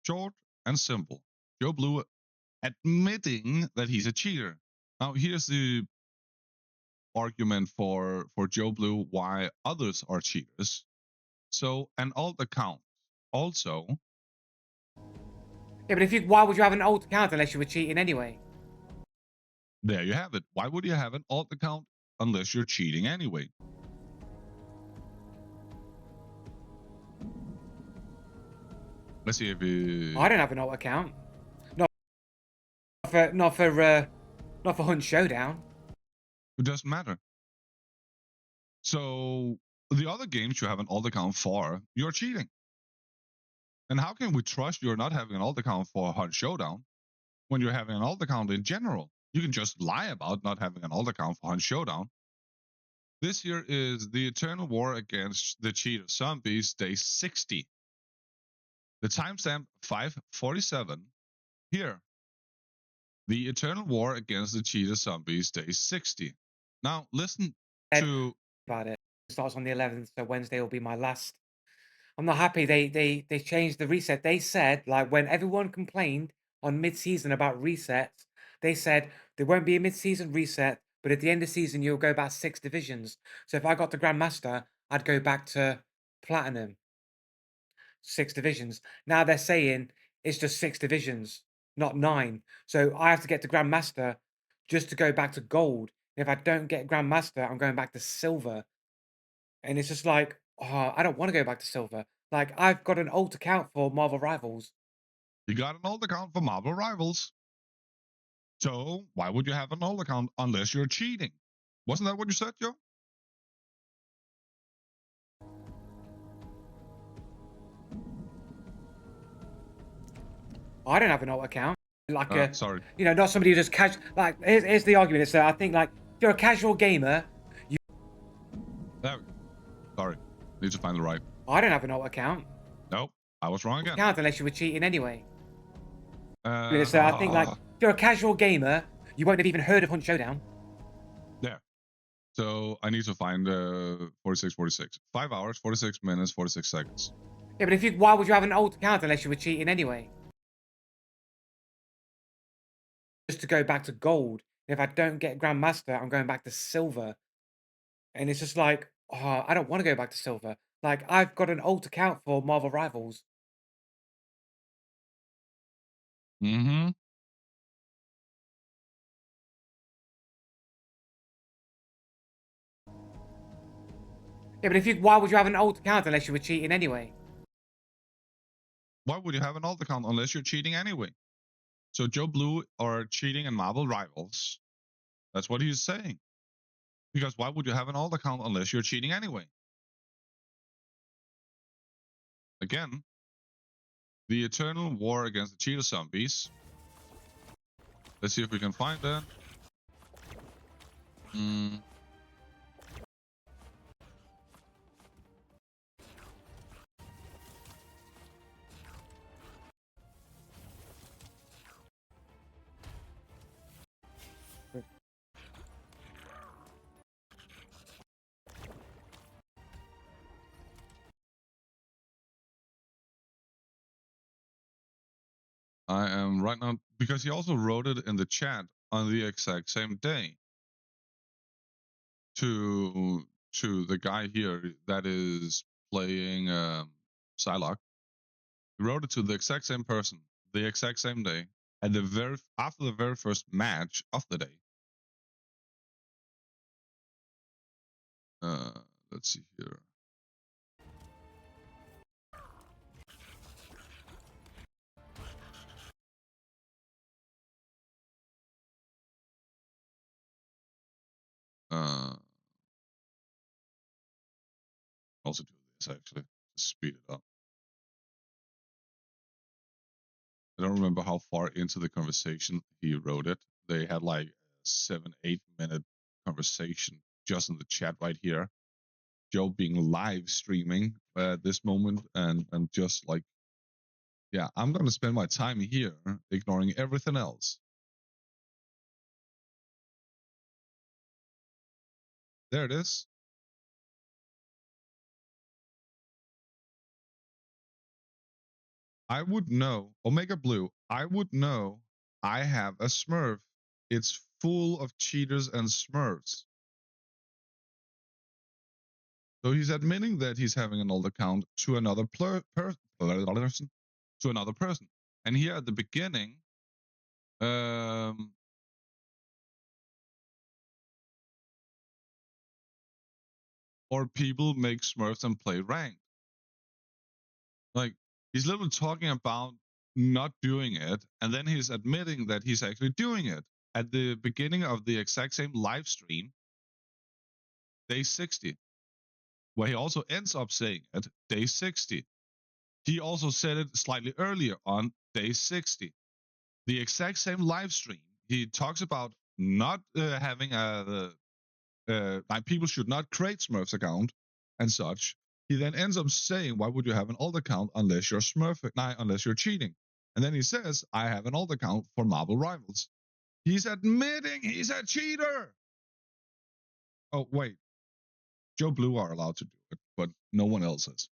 Short and simple. Joe Blue admitting that he's a cheater. Now, here's the argument for Joe Blue why others are cheaters. So, an alt account also. Yeah, but why would you have an alt account unless you were cheating anyway? There you have it. Why would you have an alt account unless you're cheating anyway? Let's see if I don't have an alt account. Not for Hunt Showdown. it doesn't matter. So the other games you have an alt account for, you're cheating. And how can we trust you're not having an alt account for Hunt Showdown when you're having an alt account in general? You can just lie about not having an alt account for Hunt Showdown. This here is the Eternal War against the Cheetah Zombies, day 60. The timestamp 5:47. Here, the Eternal War against the Cheetah Zombies, day 60. Now, listen to. About it. It starts on the 11th, so Wednesday will be my last. I'm not happy. They changed the reset. They said, like, when everyone complained on mid-season about resets, they said there won't be a mid-season reset, but at the end of the season you'll go back 6 divisions. So if I got to Grandmaster, I'd go back to Platinum. 6 divisions. Now they're saying it's just 6 divisions, not 9. So I have to get to Grandmaster just to go back to Gold. If I don't get Grandmaster, I'm going back to Silver. And it's just like, oh, I don't want to go back to Silver. Like, I've got an alt account for Marvel Rivals. You got an alt account for Marvel Rivals. So why would you have an alt account unless you're cheating? Wasn't that what you said, Joe? I don't have an alt account. Like, Sorry. not somebody who just casual. Like, here's the argument. It's I think, like, if you're a casual gamer, There we go. Sorry. Need to find the right. I don't have an alt account. Nope. I was wrong again. Account unless you were cheating anyway. Uh, So I think, like, if you're a casual gamer, you won't have even heard of Hunt Showdown. There. So I need to find 46. 5 hours, 46 minutes, 46 seconds. Yeah, but why would you have an alt account unless you were cheating anyway? Just to go back to Gold. If I don't get Grandmaster, I'm going back to Silver. And it's just like, oh, I don't want to go back to Silver. Like, I've got an alt account for Marvel Rivals. Mm-hmm. Yeah, but why would you have an alt account unless you were cheating anyway? Why would you have an alt account unless you're cheating anyway? So Joe Blue are cheating in Marvel Rivals. That's what he's saying. Because why would you have an alt account unless you're cheating anyway? Again, the Eternal War against the Cheetah Zombies. Let's see if we can find that. I am right now, because he also wrote it in the chat on the exact same day to the guy here that is playing Psylocke. He wrote it to the exact same person, the exact same day, and after the very first match of the day. Let's see here. Also do this actually to speed it up. I don't remember how far into the conversation he wrote it. They had like a 7-8 minute conversation just in the chat right here. Joe being live streaming at this moment and just like, yeah, I'm gonna spend my time here ignoring everything else. There it is. I would know, Omega Blue, I would know I have a Smurf. It's full of cheaters and Smurfs. So he's admitting that he's having an old account to another person, to another person. And here at the beginning, or people make Smurfs and play ranked. Like, he's literally talking about not doing it, and then he's admitting that he's actually doing it. At the beginning of the exact same live stream, day 60, where he also ends up saying it, day 60. He also said it slightly earlier on day 60. The exact same live stream. He talks about not having like people should not create Smurfs account and such. He then ends up saying, "Why would you have an alt account unless you're unless you're cheating?" And then he says, "I have an alt account for Marvel Rivals." He's admitting he's a cheater. Oh wait, Joe Blue are allowed to do it, but no one else is.